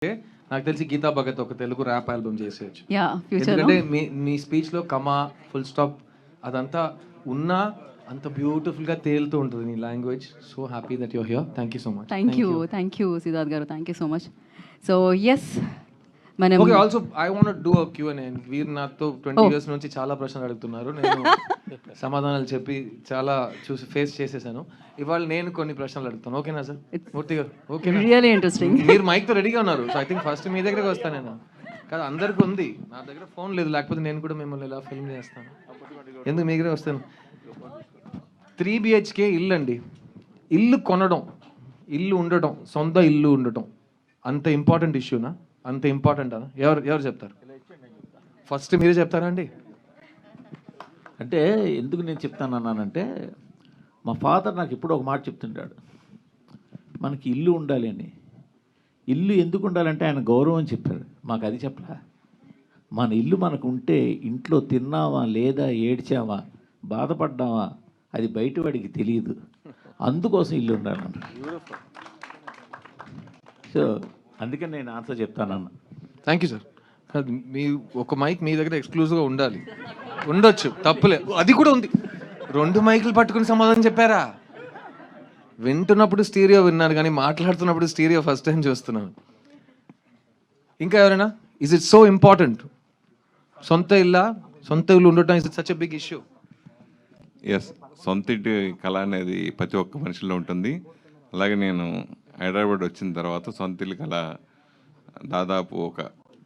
నాకు తెలిసి గీతా భగత్ ఒక తెలుగు ర్యాప్ ఆల్బమ్ చేసేయచ్చు. ఫ్యూచర్ ఎందుకంటే మీ స్పీచ్ లో కమా ఫుల్ స్టాప్ అదంతా ఉన్నా అంత బ్యూటిఫుల్ గా తేలుతూ ఉంటుంది నీ language. So happy that your here. Thank you so much. Thank you Siddharth garu, thank you so much. So yes మనం okay, also I want do a Q&A. వీరు నాతో 20 years నుంచి చాలా ప్రశ్నలు అడుగుతున్నారు. నేను సమాధానాలు చెప్పి చాలా చూసి ఫేస్ చేసేసాను. ఇవాళ నేను కొన్ని ప్రశ్నలు అడుగుతాను. ఓకేనా సార్? మూర్తి గారు ఓకేనా? Really interesting. మీరు మైక్ తో రెడీగా ఉన్నారు. సో ఐ థింక్ ఫస్ట్ మీ దగ్గరికి వస్తాను నేను. కాదు, అందరికీ ఉంది, నా దగ్గర ఫోన్ లేదు. లేకపోతే నేను కూడా మిమ్మల్ని ఇలా ఫిల్మ్ చేస్తాను. ఎందుకు మీ దగ్గర వస్తాను? 3 BHK ఇల్లు అండి. ఇల్లు కొనడం, ఇల్లు ఉండటం, సొంత ఇల్లు ఉండటం అంత ఇంపార్టెంట్ ఇష్యూనా? అంత ఇంపార్టెంట్ అనా? ఎవరు చెప్తారు? ఫస్ట్ మీరే చెప్తారా అండి? అంటే ఎందుకు నేను చెప్తానన్నానంటే, మా ఫాదర్ నాకు ఎప్పుడో ఒక మాట చెప్తుంటాడు, మనకి ఇల్లు ఉండాలి అని. ఇల్లు ఎందుకు ఉండాలంటే ఆయన గౌరవం చెప్పారు, మాకు అది చెప్పలా. మన ఇల్లు మనకు ఉంటే ఇంట్లో తిన్నామా లేదా ఏడ్చామా బాధపడ్డామా అది బయట వాడికి తెలియదు, అందుకోసం ఇల్లు ఉండాలన్న. సో అందుకని నేను ఆన్సర్ చెప్తానన్న. Thank you sir. మీ ఒక మైక్ మీ దగ్గర ఎక్స్క్లూజివ్గా ఉండాలి. ఉండొచ్చు, తప్పులే, అది కూడా ఉంది. 2 మైకులు పట్టుకుని సమాధానం చెప్పారా? వింటున్నప్పుడు స్టీరియో విన్నాను, కానీ మాట్లాడుతున్నప్పుడు స్టీరియో ఫస్ట్ టైం చూస్తున్నాను. ఇంకా ఎవరైనా? Is it so important? సొంత ఇల్లు ఉండటం is it such a big issue? Yes, సొంత ఇంటి కళ అనేది ప్రతి ఒక్క మనిషిలో ఉంటుంది. అలాగే నేను హైదరాబాద్ వచ్చిన తర్వాత సొంత ఇల్లు కళ దాదాపు ఒక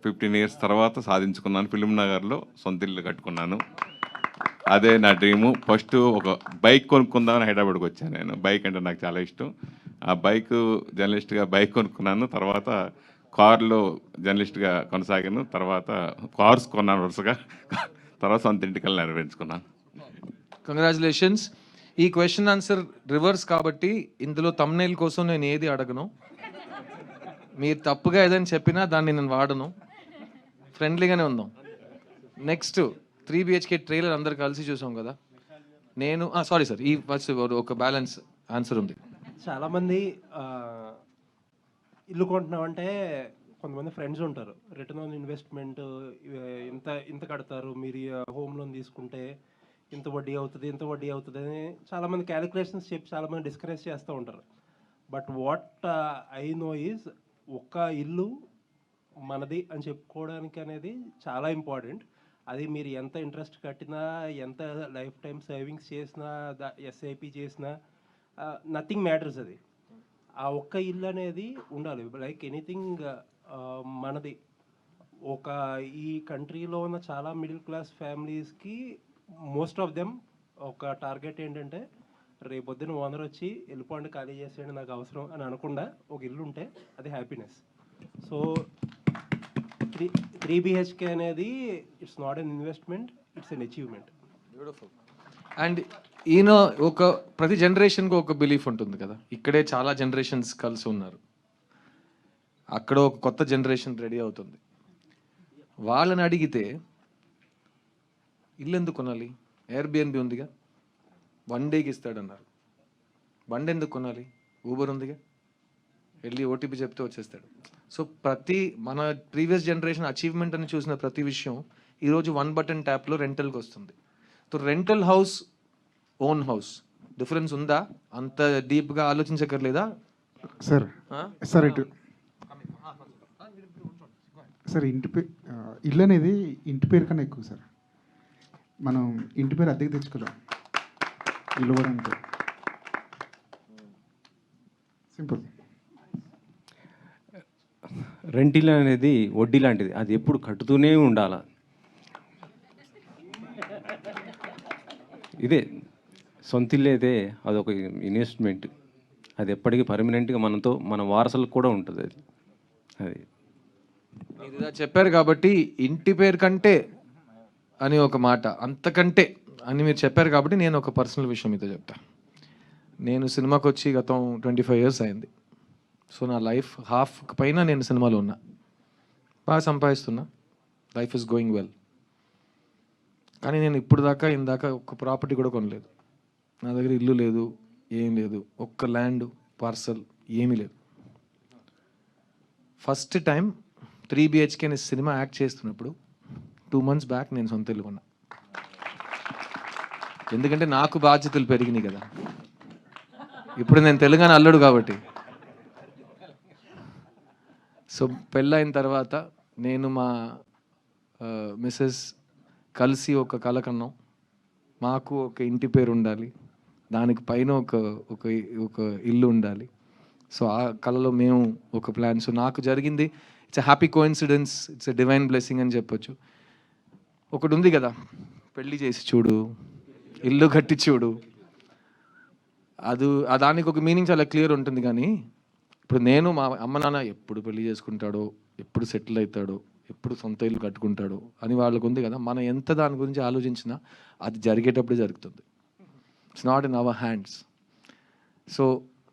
15 years తర్వాత సాధించుకున్నాను. ఫిలిం నగర్లో సొంత ఇల్లు కట్టుకున్నాను. అదే నా డ్రీము. ఫస్ట్ ఒక బైక్ కొనుక్కుందామని హైదరాబాద్కి వచ్చాను నేను. బైక్ అంటే నాకు చాలా ఇష్టం. ఆ బైక్ జర్నలిస్ట్గా బైక్ కొనుక్కున్నాను. తర్వాత కార్లో జర్నలిస్ట్గా కొనసాగాను. తర్వాత కార్స్ కొన్నాను వరుసగా. తర్వాత సొంత ఇంటికల్లా నెరవేర్చుకున్నాను. కంగ్రాచులేషన్స్. ఈ క్వశ్చన్ ఆన్సర్ రివర్స్ కాబట్టి ఇందులో తమ్నైల్ కోసం నేను ఏది అడగను. మీరు తప్పుగా ఏదైనా చెప్పినా దాన్ని నేను వాడను. ఫ్రెండ్లీగానే ఉందాం. నెక్స్ట్ 3 BHK ట్రైలర్ అందరు కలిసి చూసాం కదా. నేను సారీ సార్, ఈ ఫస్ట్ ఒక బ్యాలెన్స్ ఆన్సర్ ఉంది. చాలామంది ఇల్లు కొంటున్నామంటే కొంతమంది ఫ్రెండ్స్ ఉంటారు, రిటర్న్ ఆన్ ఇన్వెస్ట్మెంట్ ఇంత కడతారు, మీరు హోమ్ లోన్ తీసుకుంటే ఇంత వడ్డీ అవుతుంది అని చాలామంది క్యాలిక్యులేషన్స్ చెప్పి చాలామంది డిస్కరేజ్ చేస్తూ ఉంటారు. But what I know is, ఒక్క ఇల్లు మనది అని చెప్పుకోవడానికి అనేది చాలా ఇంపార్టెంట్. అది మీరు ఎంత ఇంట్రెస్ట్ కట్టినా, ఎంత లైఫ్ టైం సేవింగ్స్ చేసినా, SIP చేసినా, నథింగ్ మ్యాటర్స్. అది ఆ ఒక్క ఇల్లు అనేది ఉండాలి. లైక్ ఎనీథింగ్ మనది. ఈ కంట్రీలో ఉన్న చాలా మిడిల్ క్లాస్ ఫ్యామిలీస్కి మోస్ట్ ఆఫ్ దెమ్ ఒక టార్గెట్ ఏంటంటే, రేపొద్దున ఓనర్ వచ్చి వెళ్ళిపోండి, ఖాళీ చేసేయండి, నాకు అవసరం అని అనకుండా ఒక ఇల్లు ఉంటే అది హ్యాపీనెస్. సో 3 BHK అనేది it's not an investment, it's an achievement. Beautiful. And ఈయన ప్రతి జనరేషన్కి ఒక బిలీఫ్ ఉంటుంది కదా. ఇక్కడే చాలా జనరేషన్స్ కలిసి ఉన్నారు. అక్కడ ఒక కొత్త జనరేషన్ రెడీ అవుతుంది. వాళ్ళని అడిగితే ఇల్లు ఎందుకు కొనాలి? Airbnb ఉందిగా, 1 dayకి ఇస్తాడన్నారు. 1 day ఎందుకు కొనాలి? ఊబర్ ఉందిగా, వెళ్ళి OTP చెప్తే వచ్చేస్తాడు. సో మన ప్రీవియస్ జనరేషన్ అచీవ్మెంట్ అని చూసిన ప్రతి విషయం ఈరోజు 1 button ట్యాప్లో రెంటల్కి వస్తుంది. So rental house, own house difference ఉందా? అంత డీప్గా ఆలోచించక్కర్లేదా సార్? సార్ ఇటు సార్, ఇల్లు అనేది ఇంటి పేరు కన్నా ఎక్కువ సార్. మనం ఇంటి పేరు అద్దెకి తెచ్చుకోలేం, ఇల్లు కూడా అంతే సింపుల్. రెంట్ ఇల్లు అనేది వడ్డీ లాంటిది, అది ఎప్పుడు కట్టుతూనే ఉండాలి. ఇదే సొంత ఇల్లు అయితే అదొక ఇన్వెస్ట్మెంట్, అది ఎప్పటికీ పర్మనెంట్గా మన వారసులకు కూడా ఉంటుంది. అది మీరు ఇలా చెప్పారు కాబట్టి ఇంటి పేరు కంటే అని ఒక మాట, అంతకంటే అని మీరు చెప్పారు కాబట్టి నేను ఒక పర్సనల్ విషయం మీతో చెప్తా. నేను సినిమాకి వచ్చి గతం 25 years అయింది. సో నా లైఫ్ హాఫ్ పైన నేను సినిమాలో ఉన్నా, బాగా సంపాదిస్తున్నా, లైఫ్ ఇస్ గోయింగ్ వెల్. కానీ నేను ఇందాక ఒక్క ప్రాపర్టీ కూడా కొనలేదు. నా దగ్గర ఇల్లు లేదు, ఏం లేదు, ఒక్క ల్యాండ్ పార్సల్ ఏమీ లేదు. ఫస్ట్ టైం 3 BHK అనే సినిమా యాక్ట్ చేస్తున్నప్పుడు 2 months బ్యాక్ నేను సొంత ఇల్లు కొన్నా. ఎందుకంటే నాకు బాధ్యతలు పెరిగినాయి కదా, ఇప్పుడు నేను తెలంగాణ అల్లుడు కాబట్టి. సో పెళ్ళైన తర్వాత నేను మా మిస్సెస్ కలిసి ఒక కల కన్నాం, మాకు ఒక ఇంటి పేరు ఉండాలి, దానికి పైన ఒక ఒక ఒక ఇల్లు ఉండాలి. సో ఆ కళలో మేము ఒక ప్లాన్. సో నాకు జరిగింది it's a happy coincidence, it's a divine blessing అని చెప్పొచ్చు. ఒకటి ఉంది కదా, పెళ్ళి చేసి చూడు, ఇల్లు కట్టి చూడు, దానికి ఒక మీనింగ్ చాలా క్లియర్ ఉంటుంది. కానీ ఇప్పుడు నేను మా అమ్మ నాన్న ఎప్పుడు పెళ్లి చేసుకుంటాడో, ఎప్పుడు సెటిల్ అవుతాడో, ఎప్పుడు సొంత ఇల్లు కట్టుకుంటాడో అని వాళ్ళకు ఉంది కదా. మనం ఎంత దాని గురించి ఆలోచించినా అది జరిగేటప్పుడే జరుగుతుంది. It's not in our hands. So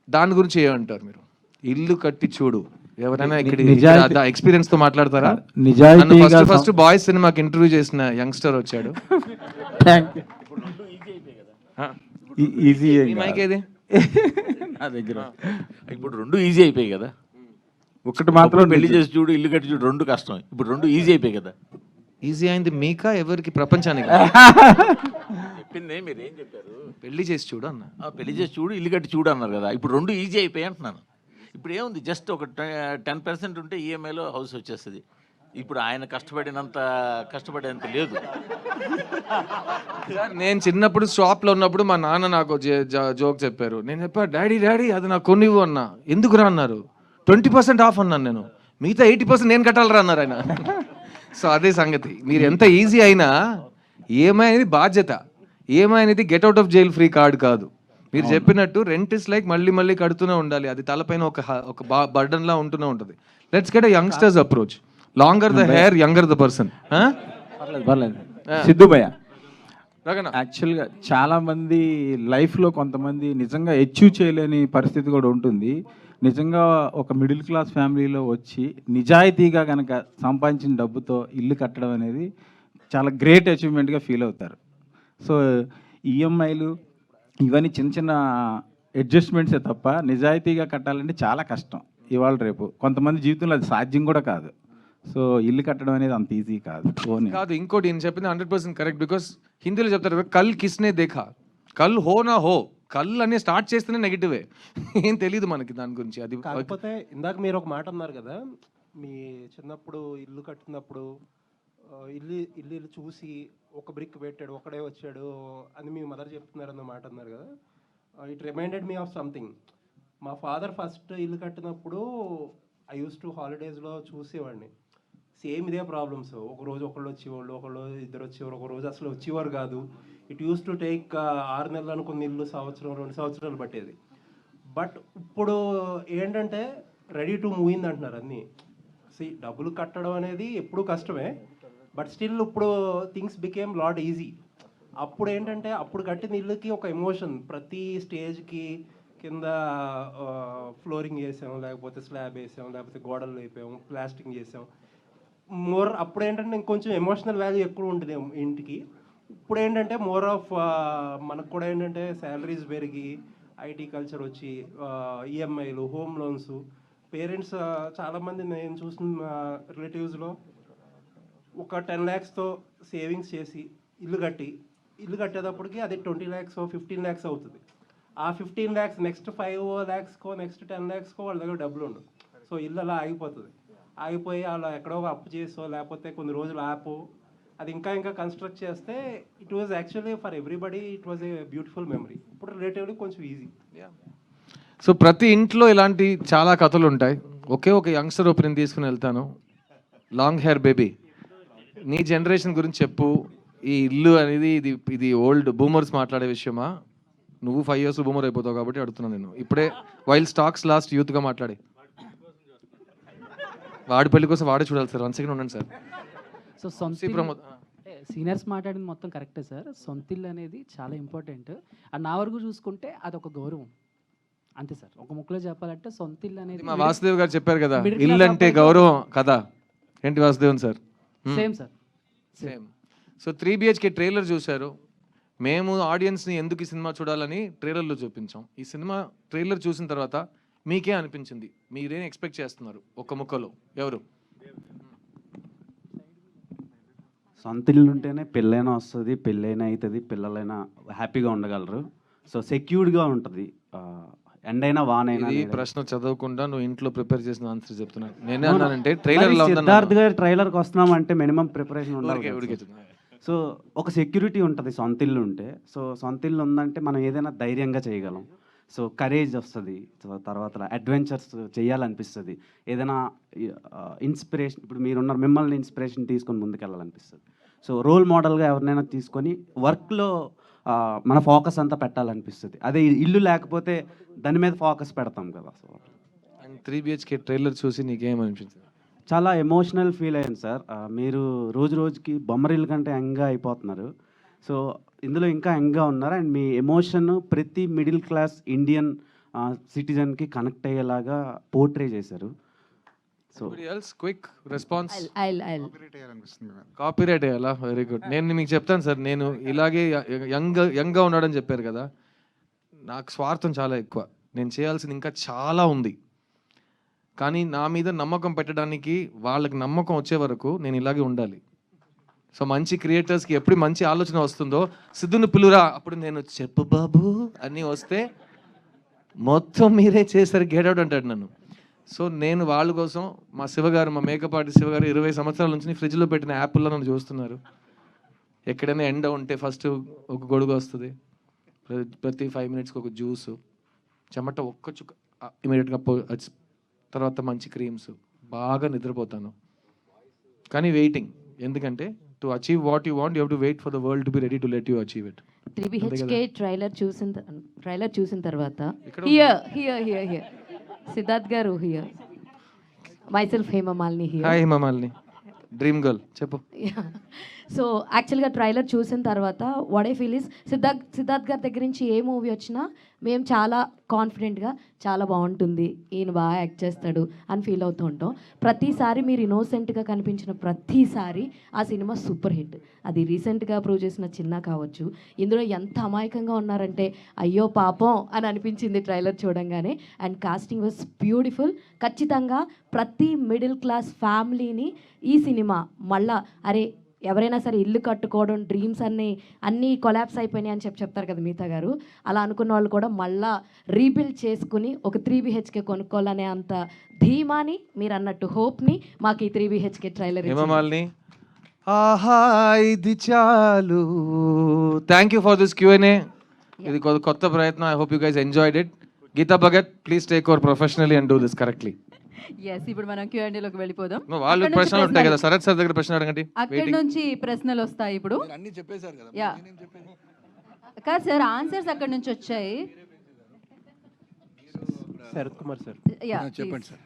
దాని గురించి ఏమంటారు మీరు? ఇల్లు కట్టి చూడు, ఎవరైనా ఇక్కడ ఎక్స్పీరియన్స్ తో మాట్లాడతారా? ఫస్ట్ బాయ్స్ సినిమాకి ఇంటర్వ్యూ చేసిన యంగ్స్టర్ వచ్చాడు. నా దగ్గర ఇప్పుడు 2 ఈజీ అయిపోయాయి కదా. ఒకటి మాత్రం పెళ్లి చేసి చూడు, ఇల్లు కట్టి చూడు 2 కష్టం. ఇప్పుడు 2 ఈజీ అయిపోయాయి కదా. ఈజీ అయింది మీకా ఎవరికి? ప్రపంచానికి. చెప్పింది మీరు ఏం చెప్పారు? పెళ్లి చేసి చూడు అన్న. పెళ్లి చేసి చూడు, ఇల్లు కట్టి చూడు అన్నారు కదా. ఇప్పుడు 2 ఈజీ అయిపోయాయి అంటున్నాను. ఇప్పుడు ఏముంది, జస్ట్ ఒక 10% ఉంటే ఈఎంఐలో హౌస్ వచ్చేస్తుంది. ఇప్పుడు ఆయన కష్టపడేంత లేదు. నేను చిన్నప్పుడు షాప్లో ఉన్నప్పుడు మా నాన్న నాకు జోక్ చెప్పారు. నేను చెప్పా, డాడీ అది నాకు కొనివ్వు అన్నా. ఎందుకురా అన్నారు. 20% ఆఫ్ అన్నాను నేను. మిగతా 80% నేను కట్టాలరా అన్నారు ఆయన. సో అదే సంగతి. మీరు ఎంత ఈజీ అయినా ఈఎంఐ అనేది బాధ్యత. ఈఎంఐ అనేది get out of jail free card కాదు. మీరు చెప్పినట్టు రెంట్ ఇస్ లైక్ మళ్ళీ కడుతూనే ఉండాలి. అది తలపైన ఒక బర్డన్ లా ఉంటూనే ఉంటుంది. Let's get a youngsters approach. Longer the hair, younger the person. పర్లేదు సిద్ధు భయ్య. రగన యాక్చువల్గా చాలామంది లైఫ్లో కొంతమంది నిజంగా అచీవ్ చేయలేని పరిస్థితి కూడా ఉంటుంది. నిజంగా ఒక మిడిల్ క్లాస్ ఫ్యామిలీలో వచ్చి నిజాయితీగా కనుక సంపాదించిన డబ్బుతో ఇల్లు కట్టడం అనేది చాలా గ్రేట్ అచీవ్మెంట్గా ఫీల్ అవుతారు. సో ఈఎంఐలు ఇవన్నీ చిన్న అడ్జస్ట్మెంట్సే తప్ప నిజాయితీగా కట్టాలంటే చాలా కష్టం ఇవాళ రేపు. కొంతమంది జీవితంలో అది సాధ్యం కూడా కాదు. సో ఇల్లు కట్టడం అనేది అంత ఈజీ కాదు. ఇంకోటి నేను చెప్పింది 100% కరెక్ట్. బికాస్ హిందీలో చెప్తారు కల్ కిస్నే దేఖా, కల్ హో నా హో. కల్ అనే స్టార్ట్ చేస్తేనే నెగిటివే. ఏం తెలియదు మనకి దాని గురించి. అది కాకపోతే ఇందాక మీరు ఒక మాట అన్నారు కదా, మీ చిన్నప్పుడు ఇల్లు కట్టినప్పుడు ఇల్లు చూసి ఒక బ్రిక్ పెట్టాడు, ఒకడే వచ్చాడు అని మీ మదర్ చెప్తున్నారన్న మాట అన్నారు కదా. It reminded me of something. మా ఫాదర్ ఫస్ట్ ఇల్లు కట్టినప్పుడు ఐ యూస్ టు హాలిడేస్లో చూసేవాడిని. సేమ్ ఇదే ప్రాబ్లమ్స్. ఒకరోజు ఒకళ్ళు వచ్చేవాళ్ళు, ఒకళ్ళు ఇద్దరు వచ్చేవారు, ఒక రోజు అసలు వచ్చేవారు కాదు. ఇట్ యూస్ టు టేక్ 6 నెలలు అనుకున్న ఇల్లు సంవత్సరం 2 సంవత్సరాలు పట్టేది. బట్ ఇప్పుడు ఏంటంటే రెడీ టు మూవ్ ఇన్ అంటున్నారు అన్నీ. డబ్బులు కట్టడం అనేది ఎప్పుడు కష్టమే, బట్ స్టిల్ ఇప్పుడు థింగ్స్ బికేమ్ లాట్ ఈజీ. అప్పుడు ఏంటంటే అప్పుడు కట్టిన ఇల్లుకి ఒక ఎమోషన్. ప్రతి స్టేజ్కి కింద ఫ్లోరింగ్ వేసాం, లేకపోతే స్లాబ్ వేసాం, లేకపోతే గోడలు వేపాం, ప్లాస్టింగ్ చేసాం. అప్పుడు ఏంటంటే ఇంకొంచెం ఎమోషనల్ వాల్యూ ఎక్కువ ఉంటుంది ఇంటికి. ఇప్పుడు ఏంటంటే మోర్ ఆఫ్ మనకు కూడా ఏంటంటే శాలరీస్ పెరిగి ఐటీ కల్చర్ వచ్చి ఈఎంఐలు, హోమ్ లోన్స్. పేరెంట్స్ చాలామంది నేను చూసిన రిలేటివ్స్లో ఒక 10 lakhsతో సేవింగ్స్ చేసి ఇల్లు కట్టేటప్పటికి అది 20 lakhs 15 lakhs అవుతుంది. ఆ 15 lakhs నెక్స్ట్ 5 lakhsకో నెక్స్ట్ 10 lakhsకో వాళ్ళ దగ్గర డబ్బులు ఉండవు. సో ఇల్లు అలా ఆగిపోయి అలా ఎక్కడో అప్పు చేసో లేకపోతే కొన్ని రోజులు ఆపో అది ఇంకా కన్స్ట్రక్ట్ చేస్తే it was actually for everybody it was a beautiful memory. ఇప్పుడు రిలేటివ్లీ కొంచెం ఈజీ. సో ప్రతి ఇంట్లో ఇలాంటి చాలా కథలు ఉంటాయి. ఒక యంగ్స్టర్ ఒపీనియన్ తీసుకుని వెళ్తాను. లాంగ్ హెయిర్ బేబీ, నీ జనరేషన్ గురించి చెప్పు. ఈ ఇల్లు అనేది ఇది ఓల్డ్ బూమర్స్ మాట్లాడే విషయమా? నువ్వు 5 years బూమర్ అయిపోతావు కాబట్టి అడుగుతున్నాను నేను. ఇప్పుడే వైల్ స్టాక్స్ లాస్ట్ యూత్గా మాట్లాడి వాడి పెళ్లి కోసం వాడే చూడాలి సార్. 1 second ఉండండి సార్. సో సీనియర్స్ మాట్లాడింది మొత్తం కరెక్టే సార్. సొంతిల్లు అనేది చాలా ఇంపార్టెంట్. అండ్ నా వరకు చూసుకుంటే అదొక గౌరవం అంతే సార్. ఒక ముక్కలో చెప్పాలంటే సొంతిల్లు అనేది మా వాసుదేవ్ గారు చెప్పారు కదా, ఇల్లు అంటే గౌరవం కదా. ఏంటి Vasudevan sir? Same sir, same. So 3 BHK trailer చూశారు. మేము ఆడియన్స్ని ఎందుకు ఈ సినిమా చూడాలని ట్రైలర్లో చూపించాం. ఈ సినిమా ట్రైలర్ చూసిన తర్వాత మీకే అనిపించింది? మీరేం ఎక్స్పెక్ట్ చేస్తున్నారు ఒక ముక్కలో? ఎవరు? సొంత ఇల్లు ఉంటేనే పెళ్ళైనా వస్తుంది, పెళ్ళైనా అవుతుంది, పిల్లలైనా హ్యాపీగా ఉండగలరు. సో సెక్యూర్డ్గా ఉంటుంది. ఎండ్ అయినా వానైనా. ఇది ప్రశ్న చదవకుండా నువ్వు ఇంట్లో ప్రిపేర్ చేసిన ఆన్సర్ చెప్తున్నాను. నేనే అన్నానంటే ట్రైలర్ సిద్ధార్థ్ గారి ట్రైలర్కి వస్తున్నాం అంటే మినిమం ప్రిపరేషన్ ఉండాలి కదా. ఉడికే సో ఒక సెక్యూరిటీ ఉంటుంది సొంత ఇల్లు ఉంటే. సో సొంత ఇల్లు ఉందంటే మనం ఏదైనా ధైర్యంగా చేయగలం. సో కరేజ్ వస్తుంది. సో తర్వాత అడ్వెంచర్స్ చేయాలనిపిస్తుంది. ఏదైనా ఇన్స్పిరేషన్, ఇప్పుడు మీరున్నారు, మిమ్మల్ని ఇన్స్పిరేషన్ తీసుకొని ముందుకెళ్ళాలనిపిస్తుంది. సో రోల్ మోడల్గా ఎవరినైనా తీసుకొని వర్క్లో మన ఫోకస్ అంతా పెట్టాలనిపిస్తుంది. అదే ఇల్లు లేకపోతే దాని మీద ఫోకస్ పెడతాం కదా. సో అండ్ 3 BHK ట్రైలర్ చూసి నీకేమనిపించింది? చాలా ఎమోషనల్ ఫీల్ అయ్యాను సార్. మీరు రోజు రోజుకి బొమ్మరిల్లు కంటే యంగ్గా అయిపోతున్నారు. సో ఇందులో ఇంకా యంగ్గా ఉన్నారు. అండ్ మీ ఎమోషన్ ప్రతి మిడిల్ క్లాస్ ఇండియన్ సిటిజన్కి కనెక్ట్ అయ్యేలాగా పోర్ట్రే చేశారు. So quick response. అనిపిస్తుంది. కాపీరైట్ అయ్యాలా? Very good. నేను మీకు చెప్తాను సార్, నేను ఇలాగే యంగ్గా ఉన్నాడని చెప్పారు కదా, నాకు స్వార్థం చాలా ఎక్కువ. నేను చేయాల్సింది ఇంకా చాలా ఉంది. కానీ నా మీద నమ్మకం పెట్టడానికి వాళ్ళకి నమ్మకం వచ్చే వరకు నేను ఇలాగే ఉండాలి. సో మంచి క్రియేటర్స్కి ఎప్పుడు మంచి ఆలోచన వస్తుందో, సిద్ధుని పిలురా, అప్పుడు నేను చెప్పు బాబు అని వస్తే మొత్తం మీరే చేశారు, గేటౌట్ అంటాడు నన్ను. సో నేను వాళ్ళ కోసం, మా శివగారు, మా మేకప్ ఆర్టిస్ట్ శివగారు 20 సంవత్సరాల నుంచి ఫ్రిడ్జ్లో పెట్టిన యాపిల్లో నన్ను చూస్తున్నారు. ఎక్కడైనా ఎండ ఉంటే ఫస్ట్ ఒక గొడుగు వస్తుంది, ప్రతి 5 మినిట్స్కి ఒక జ్యూసు, చెమట ఒక్క చుక్క ఇమీడియట్గా తర్వాత మంచి క్రీమ్స్, బాగా నిద్రపోతాను. కానీ వెయిటింగ్, ఎందుకంటే to achieve what you want you have to wait for the world to be ready to let you achieve it. 3 BHK trailer చూసిన తర్వాత Siddharth garu here, myself Hemamalini here. Hi Hemamalini, dream girl, చెప్పు. సో యాక్చువల్గా trailer చూసిన తర్వాత what I feel is, Siddharth గారి దగ్గర నుంచి ఏ movie వచ్చినా మేము చాలా కాన్ఫిడెంట్గా చాలా బాగుంటుంది, ఈయన బాగా యాక్ట్ చేస్తాడు అని ఫీల్ అవుతూ ఉంటాం. ప్రతిసారి మీరు ఇన్నోసెంట్గా కనిపించిన ప్రతిసారి ఆ సినిమా సూపర్ హిట్. అది రీసెంట్గా ప్రూవ్ చేసిన చిన్న కావచ్చు. ఇందులో ఎంత అమాయకంగా ఉన్నారంటే అయ్యో పాపం అని అనిపించింది ట్రైలర్ చూడంగానే. And casting was beautiful. ఖచ్చితంగా ప్రతి మిడిల్ క్లాస్ ఫ్యామిలీని ఈ సినిమా మళ్ళా, అరే ఎవరైనా సరే ఇల్లు కట్టుకోవడం డ్రీమ్స్ అన్నీ కొలాప్స్ అయిపోయినాయి అని చెప్తారు కదా మిగతా గారు, అలా అనుకున్న వాళ్ళు కూడా మళ్ళా రీబిల్డ్ చేసుకుని ఒక 3 BHK కొనుక్కోవాలనే అంత ధీమాని, మీరు అన్నట్టు హోప్ని మాకు ఈ 3 BHK ట్రైలర్. హేమమాలిని, ఆహా ఇది చాలు. Thank you for this Q&A. ఇది కొత్త ప్రయత్నం. I hope you guys enjoyed it. Geeta Bhagat, please take over professionally and do this correctly. Yes, ఇప్పుడు మనం Q&Aలోకి వెళ్ళిపోదాం. వాళ్ళు ప్రశ్నలు ఉంటాయి కదా, శరత్ సార్ దగ్గర ప్రశ్న అడగండి. అక్కడి నుంచి ప్రశ్నలు వస్తాయి ఇప్పుడు. అన్ని చెప్పేశారు కదా. యా కాదు సార్, ఆన్సర్స్ అక్కడి నుంచి వచ్చాయి. శరత్ కుమార్ సార్, యా చెప్పండి సార్.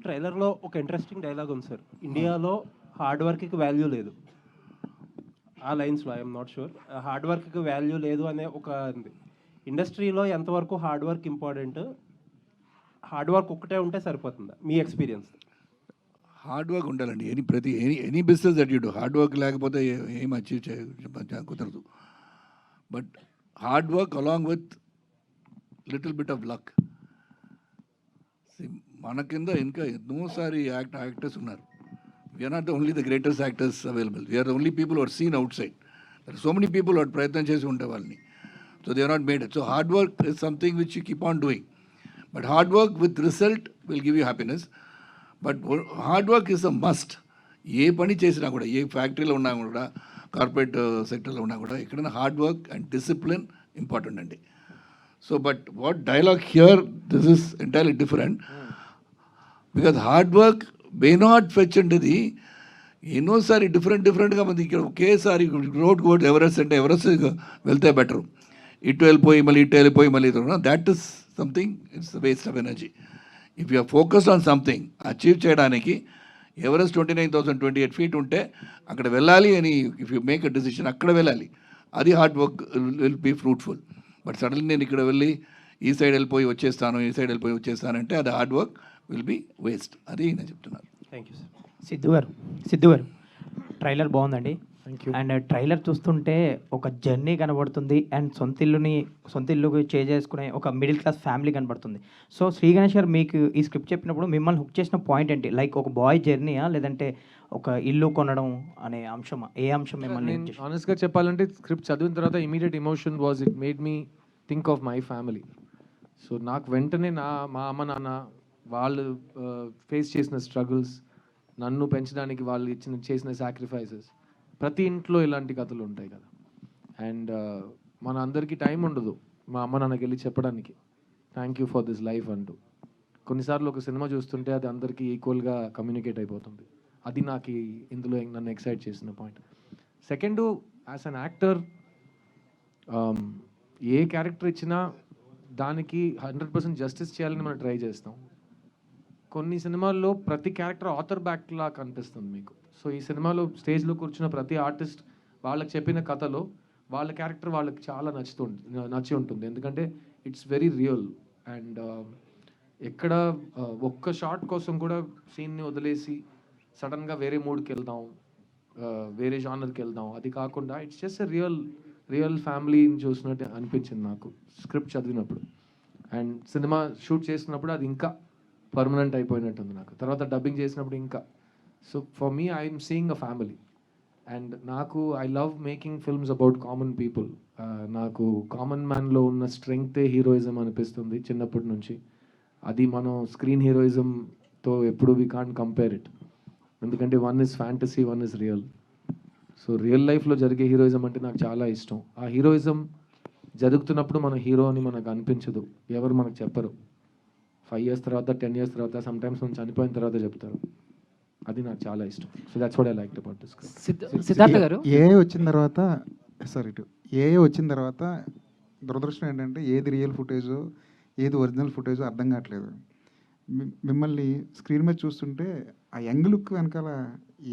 ట్రైలర్లో ఒక ఇంట్రెస్టింగ్ డైలాగ్ ఉంది సార్, ఇండియాలో హార్డ్ వర్క్కి వాల్యూ లేదు. ఆ లైన్స్లో ఐఎమ్ నాట్ షూర్, హార్డ్ వర్క్కి వాల్యూ లేదు అనే ఒక ఉంది. ఇండస్ట్రీలో ఎంతవరకు hard work important, hard work ఒక్కటే ఉంటే సరిపోతుందా మీ ఎక్స్పీరియన్స్? హార్డ్ వర్క్ ఉండాలండి. Any business that you do, hard work లేకపోతే ఏం అచీవ్ కుదరదు. But hard work along with little bit of luck. మన కింద ఇంకా ఎన్నోసారి యాక్టర్స్ ఉన్నారు. We are not only the greatest actors available, we are only people are seen outside. There so many people వాడు ప్రయత్నం చేసి ఉంటే వాళ్ళని. So they are not made it. So hard work is something which you keep on doing. But hard work with result will give you happiness. But hard work is a must. ఏ పని చేసినా కూడా, ఏ ఫ్యాక్టరీలో ఉన్నా కూడా, corporate సెక్టర్లో ఉన్నా కూడా, ఎక్కడైనా hard work and discipline important అండి. So but what dialogue here, this is entirely different. Because hard work may not fetch అంటేది ఎన్నోసారి డిఫరెంట్గా మంది ఇక్కడ ఒకేసారి రోడ్ కోడ్ ఎవరెస్ట్ అంటే ఎవరెస్ట్ వెళ్తే బెటరు, ఇటు వెళ్ళిపోయి మళ్ళీ ఇటు వెళ్ళిపోయి మళ్ళీ that is something, it's waste of energy. If you're focused on something achieve చేయడానికి, ఎవరెస్ట్ 29,028 feet ఉంటే అక్కడ వెళ్ళాలి అని if you make a decision అక్కడ వెళ్ళాలి, అది hard work will be fruitful. But suddenly నేను ఇక్కడ వెళ్ళి ఈ సైడ్ వెళ్ళిపోయి వచ్చేస్తాను అంటే అది hard work will be waste. అది నేను చెప్తున్నాను. Thank you sir. సిద్ధు గారు ట్రైలర్ బాగుందండి. అండ్ ట్రైలర్ చూస్తుంటే ఒక జర్నీ కనబడుతుంది అండ్ సొంత ఇల్లు చేసుకునే ఒక మిడిల్ క్లాస్ ఫ్యామిలీ కనబడుతుంది. సో శ్రీ గణేష్ గారు మీకు ఈ స్క్రిప్ట్ చెప్పినప్పుడు మిమ్మల్ని హుక్ చేసిన పాయింట్ ఏంటి? లైక్ ఒక బాయ్ జర్నీయా, లేదంటే ఒక ఇల్లు కొనడం అనే అంశమా? ఏ అంశం మిమ్మల్ని hook చేసింది? ఆనెస్ట్గా చెప్పాలంటే స్క్రిప్ట్ చదివిన తర్వాత immediate emotion was it made me think of my family. So నాకు వెంటనే మా అమ్మ నాన్న వాళ్ళు ఫేస్ చేసిన స్ట్రగుల్స్, నన్ను పెంచడానికి వాళ్ళు చేసిన సాక్రిఫైసెస్, ప్రతి ఇంట్లో ఇలాంటి కథలు ఉంటాయి కదా. అండ్ మన అందరికీ టైం ఉండదు మా అమ్మ నాన్నకి వెళ్ళి చెప్పడానికి thank you for this life అంటూ. కొన్నిసార్లు ఒక సినిమా చూస్తుంటే అది అందరికీ ఈక్వల్గా కమ్యూనికేట్ అయిపోతుంది. అది నాకు ఇందులో నన్ను ఎక్సైట్ చేసిన point. Second, as an actor A character ఇచ్చినా దానికి 100% జస్టిస్ చేయాలని మనం ట్రై చేస్తాం. కొన్ని సినిమాల్లో ప్రతి క్యారెక్టర్ ఆథర్ బ్యాక్ లా కనిపిస్తుంది మీకు. సో ఈ సినిమాలో స్టేజ్లో కూర్చున్న ప్రతి ఆర్టిస్ట్ వాళ్ళకి చెప్పిన కథలో వాళ్ళ క్యారెక్టర్ వాళ్ళకి చాలా నచ్చి ఉంటుంది. ఎందుకంటే ఇట్స్ వెరీ రియల్. అండ్ ఎక్కడ ఒక్క షాట్ కోసం కూడా సీన్ని వదిలేసి సడన్గా వేరే మూడ్కి వెళ్దాం, వేరే జానర్కి వెళ్దాం, అది కాకుండా ఇట్స్ జస్ట్ రియల్ ఫ్యామిలీని చూసినట్టు అనిపించింది నాకు స్క్రిప్ట్ చదివినప్పుడు. అండ్ సినిమా షూట్ చేసినప్పుడు అది ఇంకా పర్మనెంట్ అయిపోయినట్టుంది నాకు. తర్వాత డబ్బింగ్ చేసినప్పుడు ఇంకా. So for me I'm seeing a family. And నాకు I love making films about common people. నాకు కామన్ మ్యాన్లో ఉన్న స్ట్రెంగ్తే హీరోయిజం అనిపిస్తుంది చిన్నప్పటి నుంచి. అది మనం స్క్రీన్ హీరోయిజంతో ఎప్పుడు వీ కాంట్ కంపేర్ ఇట్. ఎందుకంటే one is fantasy, one is real. So real లైఫ్లో జరిగే హీరోయిజం అంటే నాకు చాలా ఇష్టం. ఆ హీరోయిజం జరుగుతున్నప్పుడు మన హీరో అని మనకు అనిపించదు, ఎవరు మనకు చెప్పరు. 5 years తర్వాత, 10 years తర్వాత, సమ్టైమ్స్ మనం చనిపోయిన తర్వాత చెప్తారు. అది నాకు చాలా ఇష్టం. So that's what I liked about this. Siddhartha గారు, ఏ వచ్చిన తర్వాత వచ్చిన తర్వాత దురదృష్టం ఏంటంటే ఏది రియల్ ఫుటేజో ఏది ఒరిజినల్ ఫుటేజో అర్థం కావట్లేదు. మిమ్మల్ని స్క్రీన్ మీద చూస్తుంటే ఆ యంగ్ లుక్ వెనకాల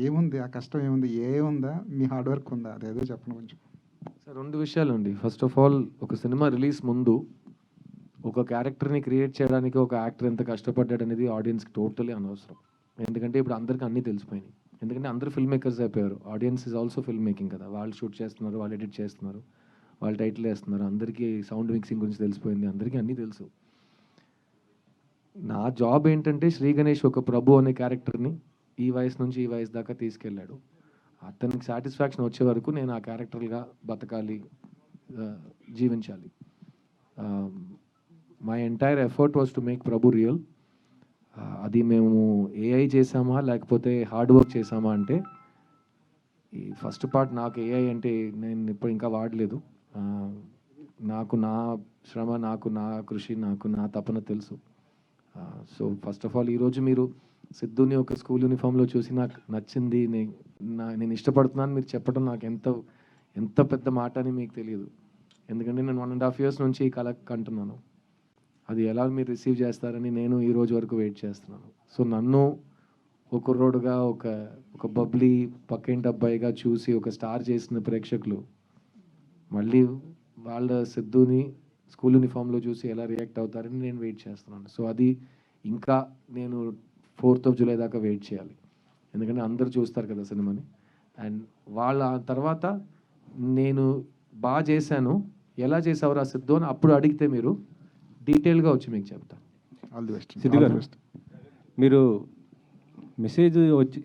ఏముంది, ఆ కష్టం ఏముంది, ఉందా, మీ హార్డ్ వర్క్ ఉందా, అదేదో చెప్పండి కొంచెం. సార్ 2 విషయాలు అండి. ఫస్ట్ ఆఫ్ ఆల్, ఒక సినిమా రిలీజ్ ముందు ఒక క్యారెక్టర్ని క్రియేట్ చేయడానికి ఒక యాక్టర్ ఎంత కష్టపడ్డాడు అనేది ఆడియన్స్కి టోటలీ అనవసరం. ఎందుకంటే ఇప్పుడు అందరికీ అన్నీ తెలిసిపోయినాయి. ఎందుకంటే అందరూ ఫిల్మ్ మేకర్స్ అయిపోయారు. Audience is also film making కదా. వాళ్ళు షూట్ చేస్తున్నారు, వాళ్ళు ఎడిట్ చేస్తున్నారు, వాళ్ళు టైటిల్ వేస్తున్నారు, అందరికీ సౌండ్ మిక్సింగ్ గురించి తెలిసిపోయింది, అందరికీ అన్నీ తెలుసు. నా జాబ్ ఏంటంటే శ్రీ గణేష్ ఒక ప్రభు అనే క్యారెక్టర్ని ఈ వయసు నుంచి ఈ వయసు దాకా తీసుకెళ్ళాడు. అతనికి సాటిస్ఫాక్షన్ వచ్చే వరకు నేను ఆ క్యారెక్టర్గా బతకాలి, జీవించాలి. My entire effort was to make Prabhu real. అది మేము ఏఐ చేసామా లేకపోతే హార్డ్ వర్క్ చేసామా అంటే, ఈ ఫస్ట్ పార్ట్ నాకు ఏఐ అంటే నేను ఇప్పుడు ఇంకా వాడలేదు. నాకు నా శ్రమ, నాకు నా కృషి, నాకు నా తపన తెలుసు. సో ఫస్ట్ ఆఫ్ ఆల్ ఈరోజు మీరు సిద్ధుని ఒక స్కూల్ యూనిఫామ్లో చూసి నాకు నచ్చింది, నేను ఇష్టపడుతున్నాను మీరు చెప్పడం నాకు ఎంత పెద్ద మాట అని మీకు తెలియదు. ఎందుకంటే నేను 1.5 years నుంచి ఈ కళ కంటున్నాను. అది ఎలా మీరు రిసీవ్ చేస్తారని నేను ఈ రోజు వరకు వెయిట్ చేస్తున్నాను. సో నన్ను ఒక కుర్రోడుగా, ఒక బబ్లీ పక్కింటి అబ్బాయిగా చూసి ఒక స్టార్ చేసిన ప్రేక్షకులు మళ్ళీ వాళ్ళ సిద్ధుని స్కూల్ యూనిఫామ్లో చూసి ఎలా రియాక్ట్ అవుతారని నేను వెయిట్ చేస్తున్నాను. సో అది ఇంకా నేను 4th of July దాకా వెయిట్ చేయాలి. ఎందుకంటే అందరూ చూస్తారు కదా సినిమాని. అండ్ వాళ్ళ తర్వాత నేను బాగా చేశాను, ఎలా చేసావు రా సిద్ధు అని అప్పుడు అడిగితే మీరు డీటెయిల్గా వచ్చి మీకు చెప్తాను. All the best. సిద్ధు గారు, మీరు మెసేజ్ వచ్చి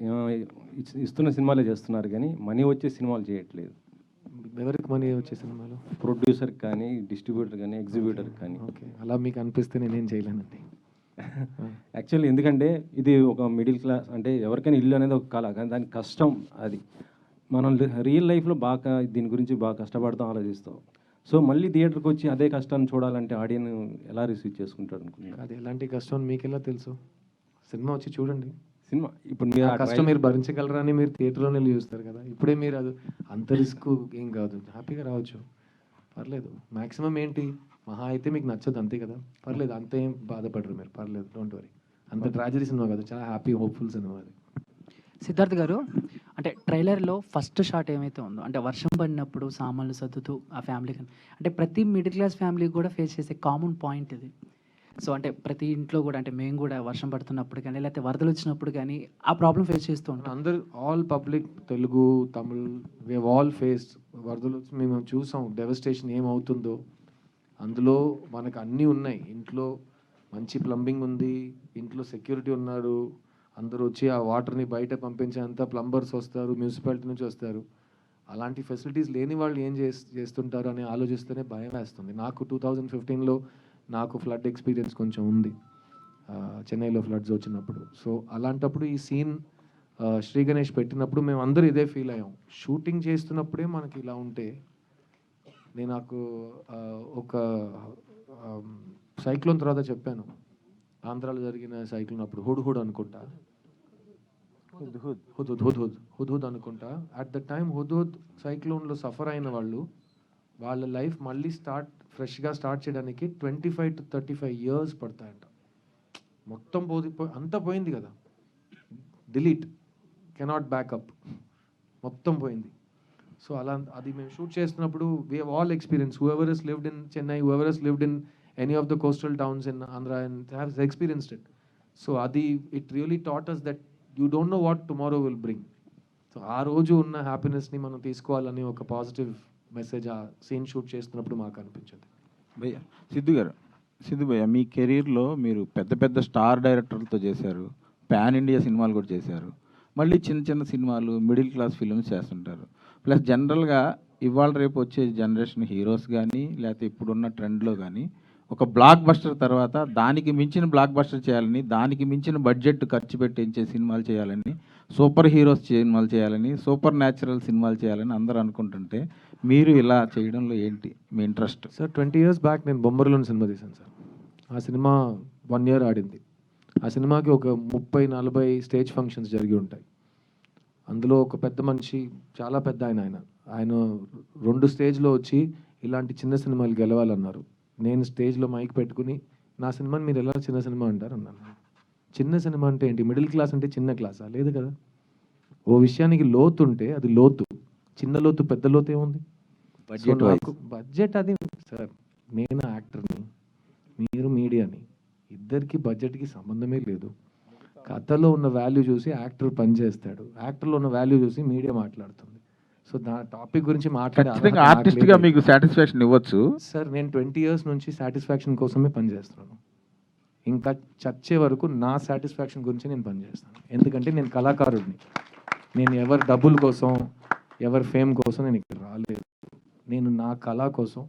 ఇస్తున్న సినిమాలే చేస్తున్నారు కానీ మనీ వచ్చే సినిమాలు చేయట్లేదు. ఎవరికి మనీ వచ్చే సినిమాలు? ప్రొడ్యూసర్ కానీ, డిస్ట్రిబ్యూటర్ కానీ, ఎగ్జిబ్యూటర్ కానీ. ఓకే, అలా మీకు అనిపిస్తే నేనేం చేయలేనండి. యాక్చువల్లీ ఎందుకంటే ఇది ఒక మిడిల్ క్లాస్, అంటే ఎవరికైనా ఇల్లు అనేది ఒక కళ, కానీ దానికి కష్టం. అది మనం రియల్ లైఫ్లో బాగా దీని గురించి బాగా కష్టపడతాం, ఆలోచిస్తాం. సో మళ్ళీ థియేటర్కి వచ్చి అదే కష్టాన్ని చూడాలంటే ఆడియన్ ఎలా రిసీవ్ చేసుకుంటాడు అనుకుంటున్నాను. అది ఎలాంటి కష్టం మీకు ఎలా తెలుసు? సినిమా వచ్చి చూడండి. సినిమా ఇప్పుడు మీరు ఆ కష్టం మీరు భరించగలరా అని మీరు థియేటర్లోనే వెళ్ళి చూస్తారు కదా. ఇప్పుడే మీరు అది అంత రిస్క్ ఏం కాదు, హ్యాపీగా రావచ్చు, పర్లేదు. మ్యాక్సిమం ఏంటి, మహా అయితే మీకు నచ్చదు అంతే కదా, పర్లేదు, అంత ఏం బాధపడరు మీరు, పర్లేదు, డోంట్ వరీ. అంత ట్రాజడీ సినిమా కదా, చాలా హ్యాపీ హోప్ఫుల్ సినిమా అది. సిద్ధార్థ్ గారు, అంటే ట్రైలర్లో ఫస్ట్ షాట్ ఏమైతే ఉందో, అంటే వర్షం పడినప్పుడు సామాన్లు సర్దుతూ ఆ ఫ్యామిలీ, అంటే ప్రతి మిడిల్ క్లాస్ ఫ్యామిలీకి కూడా ఫేస్ చేసే కామన్ పాయింట్ ఇది. సో అంటే ప్రతి ఇంట్లో కూడా అంటే మేము కూడా వర్షం పడుతున్నప్పుడు కానీ లేకపోతే వరదలు వచ్చినప్పుడు కానీ ఆ ప్రాబ్లం ఫేస్ చేస్తూ ఉంటాం. అందరు all public Telugu Tamil we all face వరదలు వచ్చి మేము చూసాం డెవస్టేషన్ ఏమవుతుందో. అందులో మనకు అన్నీ ఉన్నాయి. ఇంట్లో మంచి ప్లంబింగ్ ఉంది, ఇంట్లో సెక్యూరిటీ ఉన్నారు, అందరూ వచ్చి ఆ వాటర్ని బయట పంపించేంత ప్లంబర్స్ వస్తారు, మున్సిపాలిటీ నుంచి వస్తారు. అలాంటి ఫెసిలిటీస్ లేని వాళ్ళు ఏం చేస్తుంటారు అని ఆలోచిస్తేనే భయం వేస్తుంది. నాకు 2015లో నాకు ఫ్లడ్ ఎక్స్పీరియన్స్ కొంచెం ఉంది, చెన్నైలో ఫ్లడ్స్ వచ్చినప్పుడు. సో అలాంటప్పుడు ఈ సీన్ శ్రీ గణేష్ పెట్టినప్పుడు మేము అందరూ ఇదే ఫీల్ అయ్యాం. షూటింగ్ చేస్తున్నప్పుడే మనకి ఇలా ఉంటే నాకు ఒక సైక్లోన్ తర్వాత చెప్పాను, ఆంధ్రాలో జరిగిన సైక్లోన్ అప్పుడు హుడ్ అనుకుంటా, హుద్ అనుకుంటా. At the time Hudhud సైక్లోన్లో suffer అయిన వాళ్ళ లైఫ్ మళ్ళీ ఫ్రెష్గా స్టార్ట్ చేయడానికి 25 to 35 years పడతాయంట. మొత్తం అంతా పోయింది కదా, డిలీట్, కెనాట్ బ్యాకప్, మొత్తం పోయింది. సో అది మేము షూట్ చేస్తున్నప్పుడు we have all experience, whoever has lived in Chennai, whoever has lived in any of the coastal towns in Andhra and have experienced it. So it really taught us that you don't know what tomorrow will bring. So ఆ రోజు ఉన్న హ్యాపీనెస్ని మనం తీసుకోవాలని ఒక positive message ఆ scene shoot చేస్తున్నప్పుడు మాకు అనిపించింది. భయ్య సిద్ధు భయ్య, మీ కెరీర్లో మీరు పెద్ద పెద్ద స్టార్ డైరెక్టర్లతో చేశారు, పాన్ ఇండియా సినిమాలు కూడా చేశారు, మళ్ళీ చిన్న చిన్న సినిమాలు మిడిల్ క్లాస్ ఫిల్మ్స్ చేస్తుంటారు. ప్లస్ జనరల్గా ఇవాళ రేపు వచ్చే జనరేషన్ హీరోస్ కానీ లేకపోతే ఇప్పుడున్న ట్రెండ్లో కానీ ఒక బ్లాక్ బస్టర్ తర్వాత దానికి మించిన బ్లాక్ బస్టర్ చేయాలని, దానికి మించిన బడ్జెట్ ఖర్చు పెట్టించే సినిమాలు చేయాలని, సూపర్ హీరోస్ సినిమాలు చేయాలని, సూపర్ న్యాచురల్ సినిమాలు చేయాలని అందరూ అనుకుంటుంటే మీరు ఇలా చేయడంలో ఏంటి మీ ఇంట్రెస్ట్? సార్ 20 years బ్యాక్ నేను బొమ్మరిలోని సినిమా తీశాను సార్. ఆ సినిమా 1 year ఆడింది. ఆ సినిమాకి ఒక 30-40 స్టేజ్ ఫంక్షన్స్ జరిగి ఉంటాయి. అందులో ఒక పెద్ద మనిషి, చాలా పెద్ద ఆయన 2 స్టేజ్లో వచ్చి ఇలాంటి చిన్న సినిమాలు గెలవాలన్నారు. నేను స్టేజ్లో మైక్ పెట్టుకుని నా సినిమాని మీరు ఎలా చిన్న సినిమా అంటారు అన్నాను. చిన్న సినిమా అంటే ఏంటి, మిడిల్ క్లాస్ అంటే చిన్న క్లాసా? లేదు కదా. ఓ విషయానికి లోతు ఉంటే అది లోతు, చిన్న లోతు పెద్ద లోతు ఏముంది? బడ్జెట్ అది సార్, నేను యాక్టర్ని, మీరు మీడియాని, ఇద్దరికి బడ్జెట్కి సంబంధమే లేదు. కథలో ఉన్న వాల్యూ చూసి యాక్టర్ పనిచేస్తాడు, యాక్టర్లో ఉన్న వాల్యూ చూసి మీడియా మాట్లాడుతుంది. సో టాపిక్ గురించి ఆర్టిస్ట్గా మీకు సాటిస్ఫాక్షన్ ఇవ్వచ్చు సార్. నేను 20 years నుంచి సాటిస్ఫాక్షన్ కోసమే పనిచేస్తున్నాను. ఇంకా చచ్చే వరకు నా సాటిస్ఫాక్షన్ గురించి నేను పనిచేస్తాను. ఎందుకంటే నేను కళాకారుడిని. నేను ఎవరి డబ్బుల కోసం, ఎవరి ఫేమ్ కోసం నేను ఇక్కడ రాలేదు. నేను నా కళ కోసం,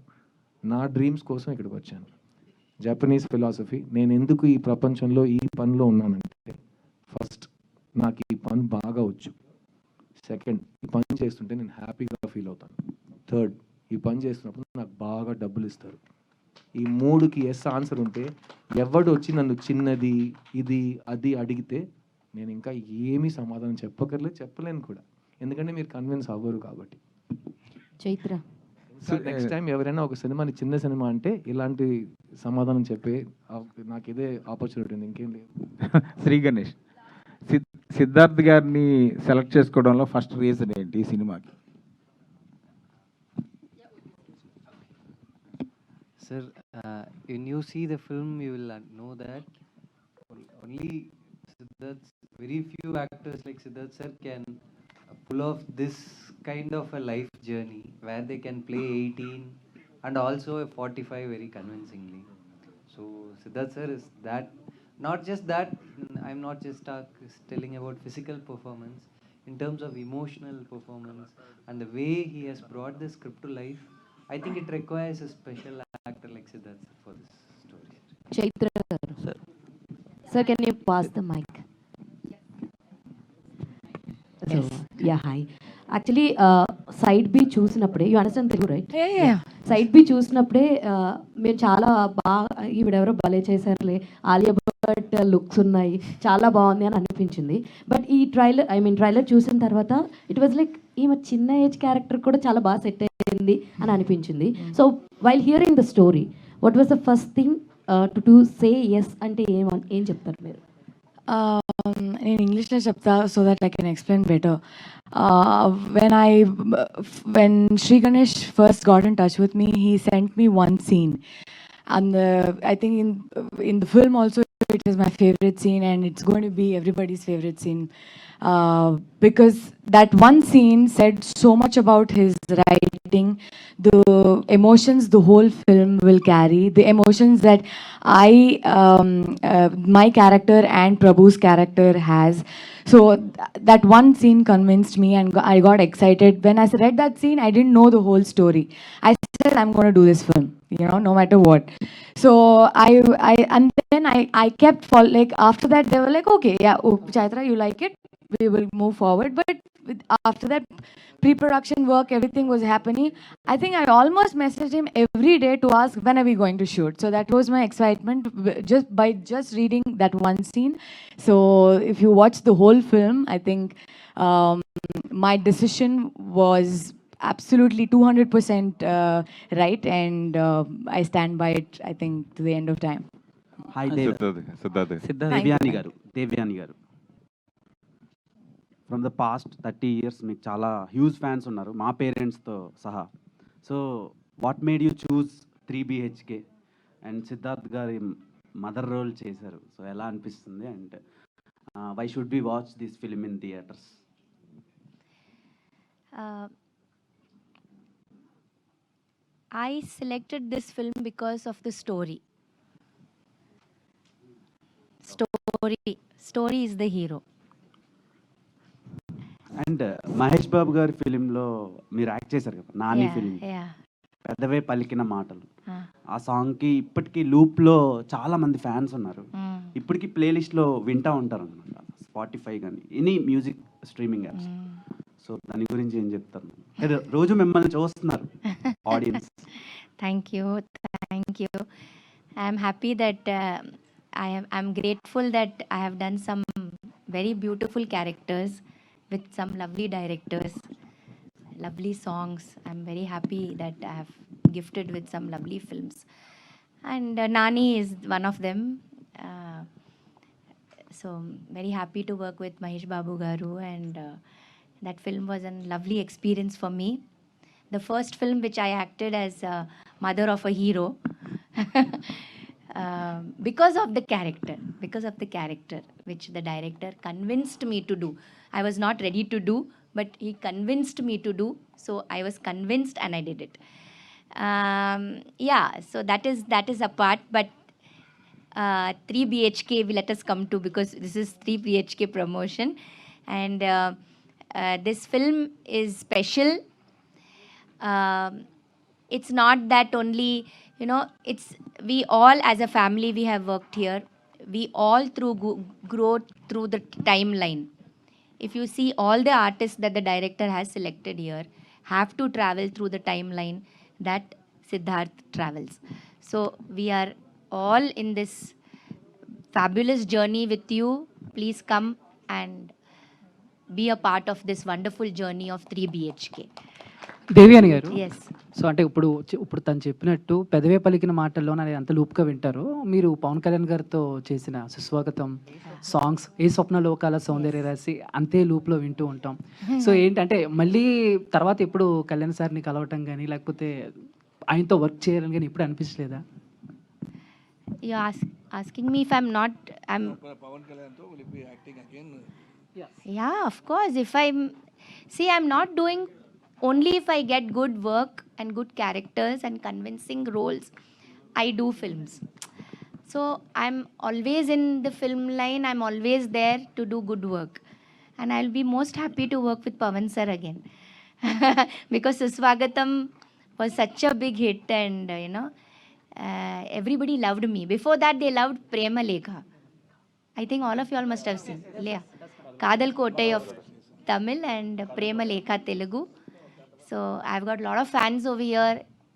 నా డ్రీమ్స్ కోసం ఇక్కడికి వచ్చాను. జపనీస్ ఫిలాసఫీ, నేను ఎందుకు ఈ ప్రపంచంలో ఈ పనిలో ఉన్నానంటే, ఫస్ట్ నాకు ఈ పని బాగా వచ్చు. సెకండ్, ఈ పని చేస్తుంటే నేను హ్యాపీగా ఫీల్ అవుతాను. థర్డ్, ఈ పని చేస్తున్నప్పుడు నాకు బాగా డబ్బులు ఇస్తారు. ఈ 3కి ఎస్ ఆన్సర్ ఉంటే ఎవడు వచ్చి నన్ను చిన్నది ఇది అది అడిగితే నేను ఇంకా ఏమీ సమాధానం చెప్పలేను కూడా, ఎందుకంటే మీరు కన్విన్స్ అవ్వరు కాబట్టి. చైత్ర, నెక్స్ట్ టైం ఎవరైనా ఒక సినిమాని చిన్న సినిమా అంటే ఇలాంటి సమాధానం చెప్పే నాకు ఇదే ఆపర్చునిటీ ఉంది, ఇంకేం లేదు. శ్రీ గణేష్, సిద్ధార్థ్ గారిని సెలెక్ట్ చేసుకోవడంలో ఫస్ట్ రీజన్ ఏంటి ఈ సినిమాకి? Sir, when you see the film, you will know that only Siddharth, very few actors like Siddharth sir can pull off this kind of a life journey where they can play 18 and also a 45 very convincingly. So Siddharth sir is that, not just that, I'm not just telling about physical performance, in terms of emotional performance and the way he has brought the script to life. I think it requires a special actor like Siddharth for this story. Chaitra sir. Sir, can you pass the mic? Yes. Yeah, hi. Actually, side B చూసినప్పుడే, you understand Telugu right? Side B చూసినప్పుడే మేము చాలా బాగా, ఈవిడెవరో భలే చేశారులే, Alia Bhatt looks ఉన్నాయి, చాలా బాగుంది అని అనిపించింది. బట్ ఈ ట్రైలర్ చూసిన తర్వాత ఇట్ వాజ్ లైక్ ఈమె చిన్న ఏజ్ క్యారెక్టర్ కూడా చాలా బాగా సెట్ అయింది అని అనిపించింది. So while hearing the story, what was the first thing to say yes అంటే ఏం చెప్తారు మీరు? నేను ఇంగ్లీష్లో చెప్తా so that I can explain better. when Sri Ganesh first got in touch with me, he sent me one scene and I think in the film also it is my favorite scene, and it's going to be everybody's favorite scene, because that one scene said so much about his writing, the emotions the whole film will carry, the emotions that my character and Prabhu's character has. So that one scene convinced me, and I got excited. When I read that scene, I didn't know the whole story. I said, I'm going to do this film, no matter what. So and then I kept like after that they were like, okay, yeah, oh, Chaitra, you like it, we will move forward. But after that pre-production work, everything was happening. I think I almost messaged him every day to ask when are we going to shoot. So that was my excitement just by reading that one scene. So if you watch the whole film, I think my decision was absolutely 200% right, and I stand by it, I think, to the end of time. Hi Siddharth Devyani గారు from the past 30 years మీకు చాలా huge fans ఉన్నారు, మా పేరెంట్స్తో సహా. So what made you choose 3 BHK and Siddharth గారి mother role చేశారు, so ఎలా అనిపిస్తుంది, and why should be watch this film in theatres? I selected this film because of the story. Story is the hero. And Mahesh Babu గారి ఫిలింలో మీరు act చేశారు కదా, Nani film, పెద్దవే పలికిన మాటలు. ఆ సాంగ్కి ఇప్పటికీ లూప్లో చాలా మంది ఫ్యాన్స్ ఉన్నారు, ఇప్పటికీ ప్లేలిస్ట్లో వింటూ ఉంటారు అనమాట, స్పాటిఫై కానీ any music streaming apps. So దాని గురించి ఏం చెప్తారు? రోజు మిమ్మల్ని చూస్తున్నారు audience. Thank you. I am happy that I'm grateful that I have done some very beautiful characters with some lovely directors, lovely songs. I'm very happy that I have gifted with some lovely films, and Nani is one of them. So very happy to work with Mahesh Babu Garu, and that film was a lovely experience for me. The first film which I acted as mother of a hero, because of the character which the director convinced me to do. I was not ready to do, but he convinced me to do. So I was convinced and I did it. So that is a part. But 3 BHK, let us come to, because this is 3 BHK promotion, and this film is special. It's not that only, it's we all as a family, we have worked here. We all grow through the timeline. If you see all the artists that the director has selected here have to travel through the timeline that Siddharth travels. So we are all in this fabulous journey with you. Please come and be a part of this wonderful journey of 3 BHK. Devyani గారు, Yes. So అంటే ఇప్పుడు తను చెప్పినట్టు పెదవే పలికిన మాటల్లో అది అంత లూప్గా వింటారు. మీరు పవన్ కళ్యాణ్ గారితో చేసిన సుస్వాగతం సాంగ్స్, ఏ స్వప్న లోకాల సౌందర్య రాశి అంతే లూప్లో వింటూ ఉంటాం. సో ఏంటంటే మళ్ళీ తర్వాత ఎప్పుడు కళ్యాణ్ సార్ని కలవటం కానీ లేకపోతే ఆయనతో వర్క్ చేయాలని కానీ ఇప్పుడు అనిపించలేదా? You're asking me if I'm Pawan Kalyan will you be acting again? Yeah, of course. I'm not doing only if I get good work and good characters and convincing roles, I do films. So I'm always in the film line. I'm always there to do good work. And I'll be most happy to work with Pawan sir again. Because Suswagatam was such a big hit, and everybody loved me. Before that, they loved Prema Lekha. I think all of you all must have seen. Kadal Kotai of Tamil and Prema Lekha Telugu. So I've got a lot of fans over here,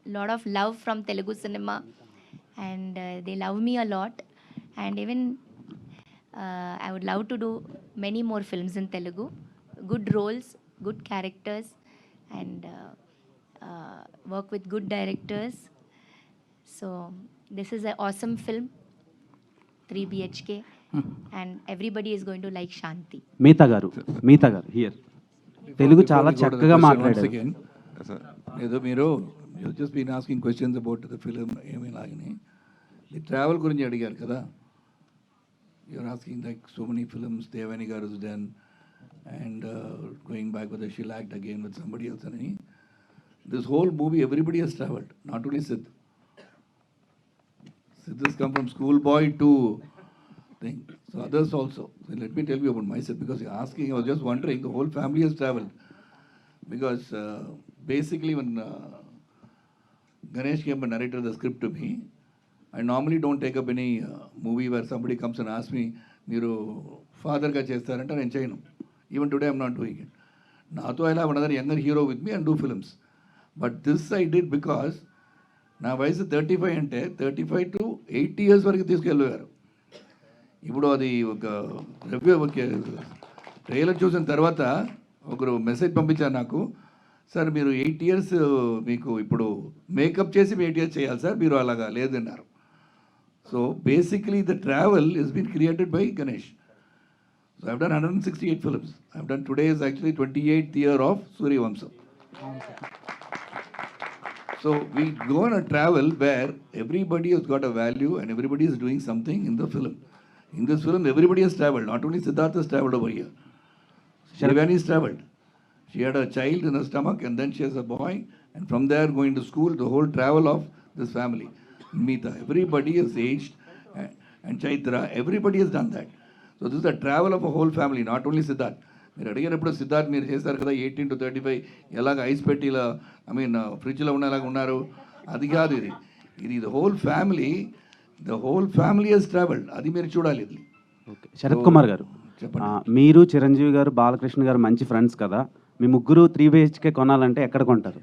a lot of love from Telugu cinema, and they love me a lot. And even I would love to do many more films in Telugu, good roles, good characters, and work with good directors. So this is an awesome film, 3 BHK, and everybody is going to like Shanti. Meetha గారు here Telugu చాలా చక్కగా మాట్లాడారు. ఏదో మీరు just been asking questions about the film ఏమి లాగని. ఈ travel గురించి అడిగారు కదా, you're asking like so many films దేవని గారు done and going back with షీల్ act again with somebody else అని. This whole movie everybody he's travelled, not only Sidh. Siddh has come from schoolboy to thing. So others also. So let me tell you about myself, because you're asking, I was just wondering, the whole family has traveled. Because basically when Ganesh came and narrated the script to me, I normally don't take up any movie where somebody comes and asks me, మీరు ఫాదర్గా చేస్తారంటే నేను చేయను. Even today I'm not doing it. Nato I'll have another younger hero with me and do films. But this I did because నా వయసు 35 అంటే 35 to 80 years వరకు తీసుకెళ్ళారు. ఇప్పుడు అది ఒక రివ్యూ ట్రైలర్ చూసిన తర్వాత ఒకరు మెసేజ్ పంపించారు నాకు, సార్ మీరు 8 years మీకు ఇప్పుడు మేకప్ చేసి 8 years చేయాలి సార్, మీరు అలాగా లేదన్నారు. So basically the travel is been created by Ganesh. So I've done 168 films. I've done today is actually 28th year of Suryavamsam. So we go on a travel where everybody has got a value and everybody is doing something in the film. In this film, everybody has traveled. Not only Siddhartha has traveled over here. Shrivani has traveled. She had a child in her stomach and then she has a boy. And from there going to school, the whole travel of this family. Meeta, everybody has aged. And Chaitra, everybody has done that. So this is the travel of a whole family, not only Siddhartha. మీరు అడిగినప్పుడు సిద్ధార్థ్ మీరు చేస్తారు కదా 18 to 35 ఎలాగ ice పెట్టి ఇలా ఫ్రిడ్జ్లో ఉన్నలాగా ఉన్నారు, అది కాదు. ఇది the whole family has travelled. అది మీరు చూడాలి. ఇది ఓకే. శరత్ కుమార్ గారు చెప్పండి. మీరు చిరంజీవి గారు బాలకృష్ణ గారు మంచి ఫ్రెండ్స్ కదా, మీ ముగ్గురు 3 BHK కొనాలంటే ఎక్కడ కొంటారు?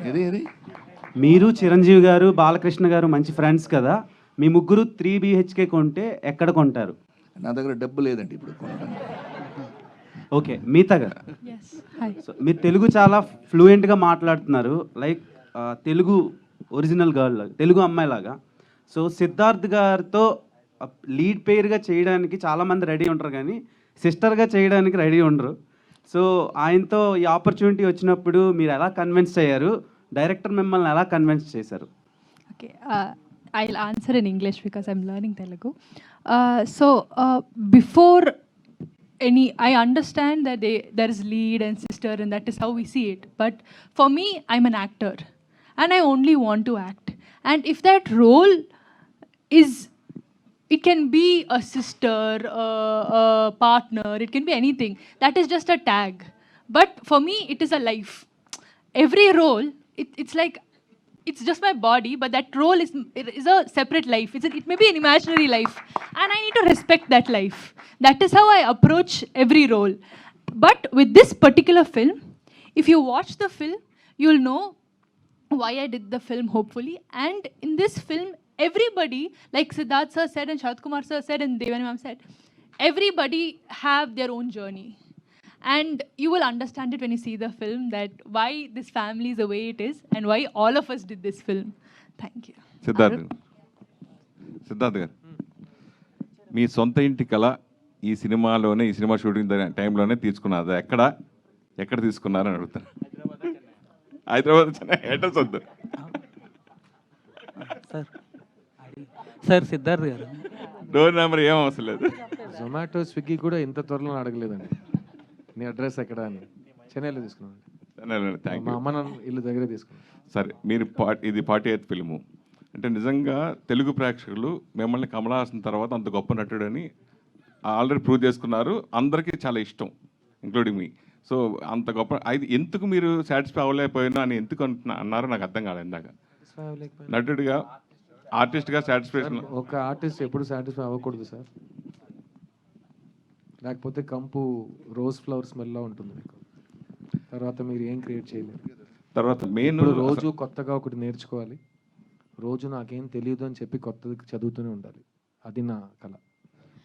ఏది మీరు చిరంజీవి గారు బాలకృష్ణ గారు మంచి ఫ్రెండ్స్ కదా, మీ ముగ్గురు 3 BHK కొంటే ఎక్కడ కొంటారు? నా దగ్గర డబ్బు లేదండి ఇప్పుడు కొనడానికి. ఓకే. మీతా గారు, సో మీరు తెలుగు చాలా ఫ్లూయెంట్గా మాట్లాడుతున్నారు, లైక్ తెలుగు ఒరిజినల్ గర్ల్ లాగా, తెలుగు అమ్మాయిలాగా. సో సిద్ధార్థ్ గారితో లీడ్ పేర్గా చేయడానికి చాలామంది రెడీ ఉంటారు, కానీ సిస్టర్గా చేయడానికి రెడీ ఉండరు. సో ఆయనతో ఈ ఆపర్చునిటీ వచ్చినప్పుడు మీరు ఎలా కన్విన్స్ అయ్యారు? డైరెక్టర్ మిమ్మల్ని ఎలా కన్విన్స్ చేశారు? Okay, I'll answer in English because I'm learning Telugu. Before I understand that there is lead and sister and that is how we see it. But for me, I'm an actor and I only want to act. And if that role it can be a sister, a partner, it can be anything. That is just a tag. But for me, it is a life. Every role, it's like, it's just my body, but that role is a separate life. It may be an imaginary life, and I need to respect that life. That is how I approach every role. But with this particular film, if you watch the film, you'll know why I did the film, hopefully. And in this film, everybody, like Siddharth sir said and Sharath Kumar sir said and Devani ma'am said, everybody have their own journey. And you will understand it when you see the film, that why this family is the way it is and why all of us did this film. Thank you. Siddharth గారు, మీ సొంత ఇంటి కళ ఈ సినిమాలోనే, ఈ cinema shooting టైంలోనే తీసుకున్నారు. ఎక్కడ తీసుకున్నారని అడుగుతాను. హైదరాబాద్ అడ్రస్ వద్దు సార్. సిద్ధార్థ్ గారు, డోర్ నెంబర్ ఏం అవసరం లేదు. జొమాటో స్విగ్గీ కూడా ఇంత త్వరలో అడగలేదండి నీ అడ్రస్ ఎక్కడ అని. చెన్నైలో తీసుకున్నాను. మా అమ్మ నాన్న ఇల్లు దగ్గరే తీసుకున్నాను. సరే, మీరు ఇది 48th ఫిల్ము అంటే నిజంగా తెలుగు ప్రేక్షకులు మిమ్మల్ని కమల్ హాసన్ తర్వాత అంత గొప్ప నటుడని ఆల్రెడీ ప్రూవ్ చేసుకున్నారు. అందరికీ చాలా ఇష్టం, ఇంక్లూడింగ్ మీ. సో అంత గొప్ప అది ఎందుకు మీరు సాటిస్ఫై అవ్వలేకపోయినా అని ఎందుకు అన్నారో నాకు అర్థం కాలేదు. ఇందాక నటుడిగా, ఆర్టిస్ట్గా సాటిస్ఫాక్షన్. ఒక ఆర్టిస్ట్ ఎప్పుడు సాటిస్ఫై అవ్వకూడదు సార్, లేకపోతే కంపు రోజ్ ఫ్లవర్ స్మెల్లా ఉంటుంది మీకు. తర్వాత మీరు ఏం క్రియేట్ చేయలేరు. తర్వాత మెయిన్ రోజు కొత్తగా ఒకటి నేర్చుకోవాలి. రోజు నాకేం తెలియదు అని చెప్పి కొత్తది చదువుతూనే ఉండాలి. అది నా కళ.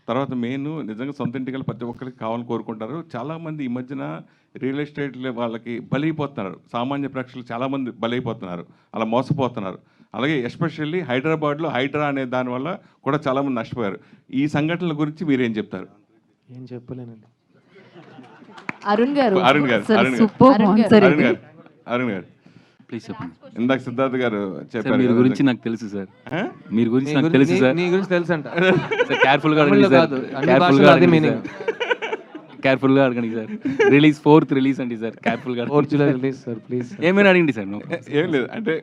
తర్వాత మెయిన్ నిజంగా సొంత ఇంటికి ప్రతి ఒక్కరికి కావాలని కోరుకుంటారు. చాలామంది ఈ మధ్యన రియల్ ఎస్టేట్ వాళ్ళకి బలైపోతున్నారు. సామాన్య ప్రేక్షకులు చాలామంది బలైపోతున్నారు, అలా మోసపోతున్నారు. అలాగే ఎస్పెషల్లీ హైదరాబాద్లో హైడ్రా అనే దానివల్ల కూడా చాలామంది నష్టపోయారు. ఈ సంఘటనల గురించి మీరేం చెప్తారు? ఏం చెప్పలేనండి. అరుణ్ గారు, అరుణ్ గారు ప్లీజ్ చెప్పండి. ఇందాక సిద్ధార్థ్ గారు సార్ చెప్పారు మీరు కదా, గురించి నాకు తెలుసు సార్. ఆ? మీరు గురించి నాకు తెలుసు సార్. నీ గురించి తెలుసు అంట సార్ కేర్ఫుల్గా అడగండి సార్. కేర్ఫుల్గా అడగండి సార్. కేర్ఫుల్గా అడగండి సార్. రిలీజ్ 4th రిలీజ్ అండి సార్. కేర్ఫుల్గా 4th July release sir please. ఏమైనా అడగండి సార్. ఏం లేదు, అంటే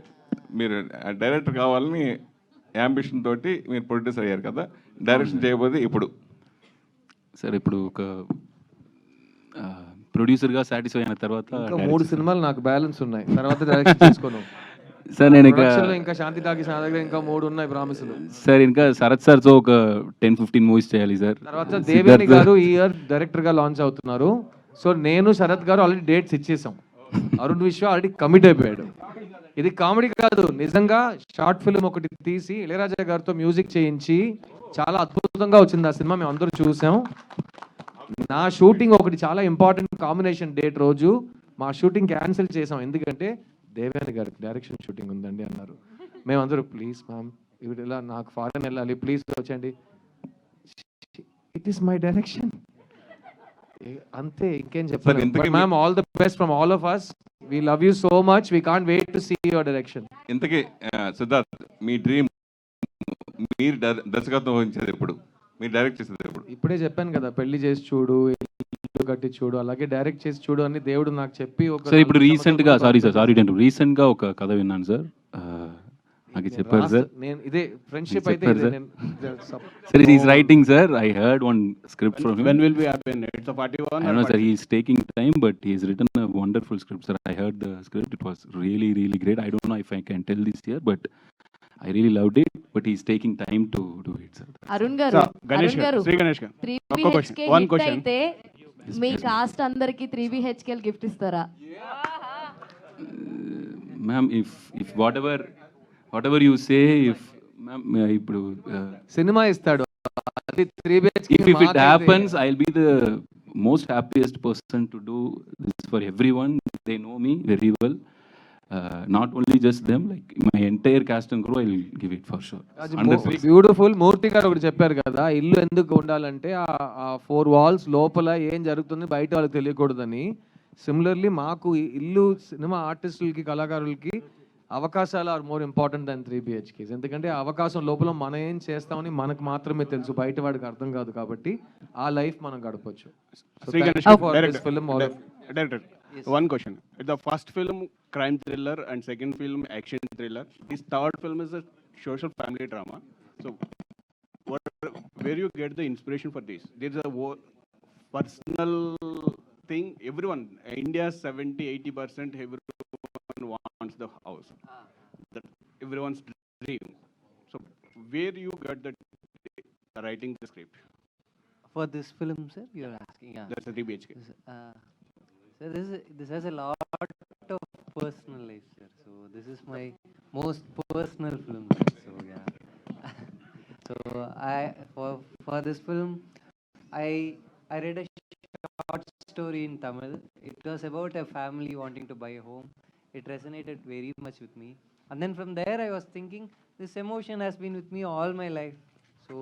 మీరు డైరెక్టర్ కావాలని యాంబిషన్ తోటి మీరు ప్రొడ్యూసర్ అయ్యారు కదా, డైరెక్షన్ చేయబోతే ఇప్పుడు సార్ ఇప్పుడు ఒక ప్రొడ్యూసర్గా సాటిస్ఫై అయిన తర్వాత ఇంకా 3 సినిమాలు నాకు బ్యాలెన్స్ ఉన్నాయి, తర్వాత డైరెక్షన్ చేసుకోను సార్. నేను ఇంకా శాంతి టాకీస్ నా దగ్గర ఇంకా 3 ఉన్నాయి ప్రామిసులు. సార్ ఇంకా శరత్ సార్తో ఒక 10-15 మూవీస్ చేయాలి సార్. తర్వాత దేవేని గారు ఈ ఇయర్ డైరెక్టర్ గా లాంచ్ అవుతున్నారు. సో నేను శరత్ గారు ఆల్రెడీ డేట్స్ ఇచ్చేసాం. అరుణ్ విశ్వ ఆల్రెడీ కమిట్ అయిపోయాడు. ఇది కామెడీ కాదు, నిజంగా షార్ట్ ఫిల్మ్ ఒకటి తీసి ఇళయరాజా గారితో మ్యూజిక్ చేయించి చాలా అద్భుతంగా వచ్చింది ఆ సినిమా. మేము అందరూ చూసాం. నా షూటింగ్ ఒకటి చాలా ఇంపార్టెంట్ కాంబినేషన్ డేట్ రోజు మా షూటింగ్ క్యాన్సిల్ చేసాం, ఎందుకంటే దేవేని గారికి డైరెక్షన్ షూటింగ్ ఉందండి అన్నారు. మేమందరూ ప్లీజ్ మ్యామ్ ఇవి ఇలా నాకు ఫారెన్ వెళ్ళాలి, ప్లీజ్ వచ్చండి. ఇట్ ఈస్ మై డైరెక్షన్ అంతే, ఇంకేం చెప్పాలి. Ma'am all the best from all of us. We love you so much. We can't wait to see your direction. ఇంతకీ సిద్ధార్థ్, మీ డ్రీమ్ మీరు దర్శకత్వం వహించేది ఎప్పుడు, మీరు డైరెక్ట్ చేసేది ఎప్పుడు? ఇప్పుడే చెప్పాను కదా, పెళ్లి చేసి చూడు, ఇల్లు కట్టి చూడు, అలాగే డైరెక్ట్ చేసి చూడు అని దేవుడు నాకు చెప్పి ఒక సార్ ఇప్పుడు రీసెంట్గా రీసెంట్గా ఒక కథ విన్నాను సార్. నాకు చెప్పారు సార్. నేను ఇదే ఫ్రెండ్షిప్ అయితే sir is writing sir. I heard one script from When will be happen? It's a 41. I know sir, he is taking time, but he has written a wonderful script, sir. I heard the script; it was really, really great. I don't know if I can tell this here, but I really loved it. But he's taking time to do it, sir. Arun గారు, Ganesh Arun garu, గారు, Sri Ganesh garu. 3 ఒక్క question, BHK one hit question. అయితే మీ cost అందరికి 3 BHK gift ఇస్తారా? Ma'am, if whatever you say, if ma'am, ఇప్పుడు cinema ఇస్తాడు అది 3 BHK. if it happens, I'll be the most happiest person to do this for everyone. They know me very well. Not only just them, like my entire cast and crew, I'll give it for sure. 100%. Beautiful. మూర్తి గారు ఒకటి చెప్పారు కదా, ఇల్లు ఎందుకు ఉండాలంటే ఆ 4 walls లోపల ఏం జరుగుతుంది బయట వాళ్ళకి తెలియకూడదని. సిమిలర్లీ మాకు ఇల్లు సినిమా ఆర్టిస్టులకి కళాకారులకి అవకాశాలు are more important than 3 BHKs. ఎందుకంటే ఆ అవకాశం లోపల మనం ఏం చేస్తామని మనకు మాత్రమే తెలుసు, బయట వాడికి అర్థం కాదు. కాబట్టి ఆ లైఫ్ మనం గడపచ్చు. Sri Ganesh, director. One question. The first film crime thriller and second film action thriller. This third film is a social family drama. So, where you get the inspiration for this? There is a personal thing. Everyone, India 70-80%, everyone wants the house. That everyone's dream. So, where you get the writing the script? For this film, sir, you're asking? Yeah. That's the 3 BHK. So this has a lot of personal life, sir. So this is my most personal film, sir. So yeah. So for this film, I read a short story in Tamil. It was about a family wanting to buy a home. It resonated very much with me. And then from there, I was thinking, this emotion has been with me all my life. So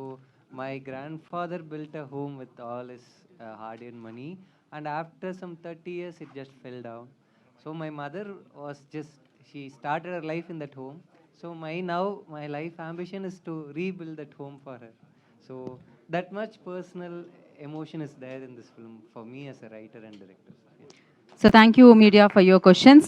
my grandfather built a home with all his hard-earned money. And after some 30 years, it just fell down. So my mother she started her life in that home. So my life ambition is to rebuild that home for her. So that much personal emotion is there in this film for me as a writer and director. So thank you, media, for your questions.